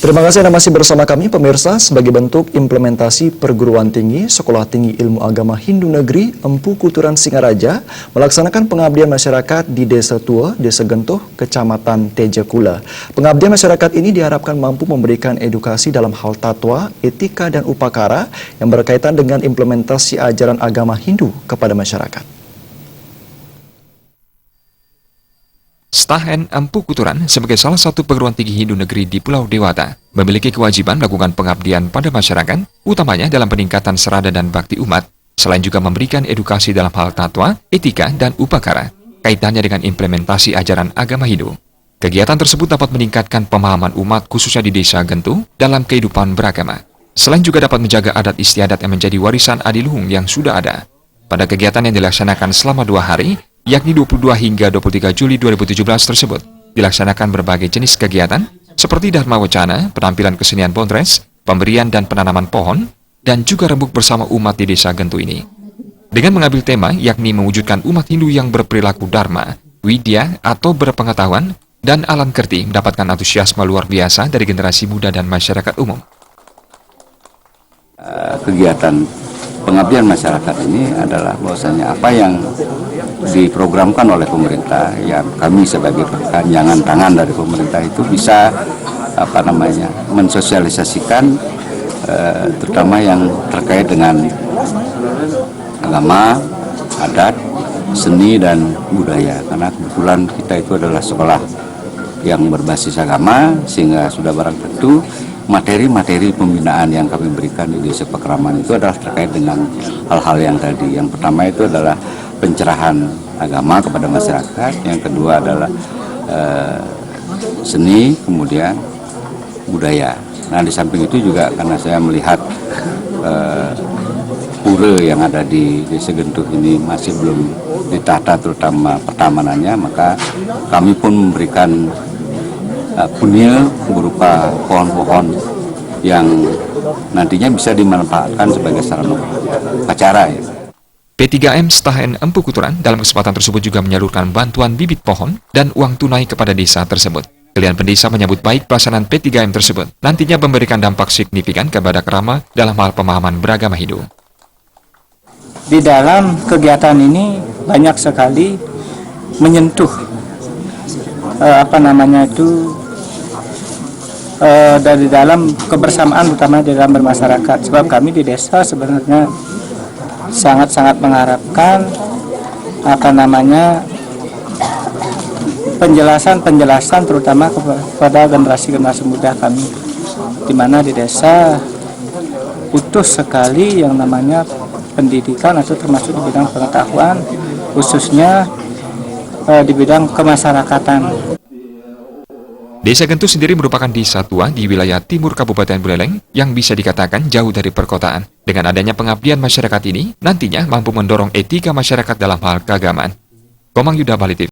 Terima kasih Anda masih bersama kami pemirsa. Sebagai bentuk implementasi perguruan tinggi Sekolah Tinggi Ilmu Agama Hindu Negeri Empu Kuturan Singaraja melaksanakan pengabdian masyarakat di Desa Tua, Desa Gentuh, Kecamatan Tejakula. Pengabdian masyarakat ini diharapkan mampu memberikan edukasi dalam hal tatwa, etika dan upakara yang berkaitan dengan implementasi ajaran agama Hindu kepada masyarakat. STAHN Empu Kuturan sebagai salah satu perguruan tinggi Hindu negeri di Pulau Dewata memiliki kewajiban melakukan pengabdian pada masyarakat, utamanya dalam peningkatan serada dan bakti umat, selain juga memberikan edukasi dalam hal tatwa, etika, dan upakara, kaitannya dengan implementasi ajaran agama Hindu. Kegiatan tersebut dapat meningkatkan pemahaman umat khususnya di Desa Gentuh dalam kehidupan beragama. Selain juga dapat menjaga adat istiadat yang menjadi warisan adiluhung yang sudah ada. Pada kegiatan yang dilaksanakan selama 2 hari, yakni 22 hingga 23 Juli 2017 tersebut, dilaksanakan berbagai jenis kegiatan seperti Dharma Wacana, penampilan kesenian Bondres, pemberian dan penanaman pohon, dan juga rembuk bersama umat di Desa Gentuh ini. Dengan mengambil tema yakni mewujudkan umat Hindu yang berperilaku Dharma, Widya atau berpengetahuan, dan alam kerti mendapatkan antusiasme luar biasa dari generasi muda dan masyarakat umum. Kegiatan pengabdian masyarakat ini adalah bahwasanya apa yang diprogramkan oleh pemerintah, yang kami sebagai perpanjangan tangan dari pemerintah itu bisa mensosialisasikan terutama yang terkait dengan agama, adat, seni dan budaya. Karena kebetulan kita itu adalah sekolah yang berbasis agama, sehingga sudah barang tentu materi-materi pembinaan yang kami berikan di Desa Pekraman itu adalah terkait dengan hal-hal yang tadi. Yang pertama itu adalah pencerahan agama kepada masyarakat, yang kedua adalah seni, kemudian budaya. Nah, di samping itu juga karena saya melihat pura yang ada di Desa Gentuh ini masih belum ditata terutama pertamanannya, maka kami pun memberikan punil berupa pohon-pohon yang nantinya bisa dimanfaatkan sebagai sarana upacara. P3M STAHN Empu Kuturan dalam kesempatan tersebut juga menyalurkan bantuan bibit pohon dan uang tunai kepada desa tersebut. Kalian pendesa menyambut baik pelaksanaan P3M tersebut, nantinya memberikan dampak signifikan kepada kerama dalam hal pemahaman beragama Hindu. Di dalam kegiatan ini banyak sekali menyentuh dari dalam kebersamaan, utama di dalam bermasyarakat. Sebab kami di desa sebenarnya sangat-sangat mengharapkan penjelasan terutama kepada generasi muda kami, di mana di desa butuh sekali yang namanya pendidikan atau termasuk di bidang pengetahuan, khususnya di bidang kemasyarakatan. Desa Gentuh sendiri merupakan desa tua di wilayah timur Kabupaten Buleleng yang bisa dikatakan jauh dari perkotaan. Dengan adanya pengabdian masyarakat ini, nantinya mampu mendorong etika masyarakat dalam hal keagamaan. Komang Yuda Bali TV.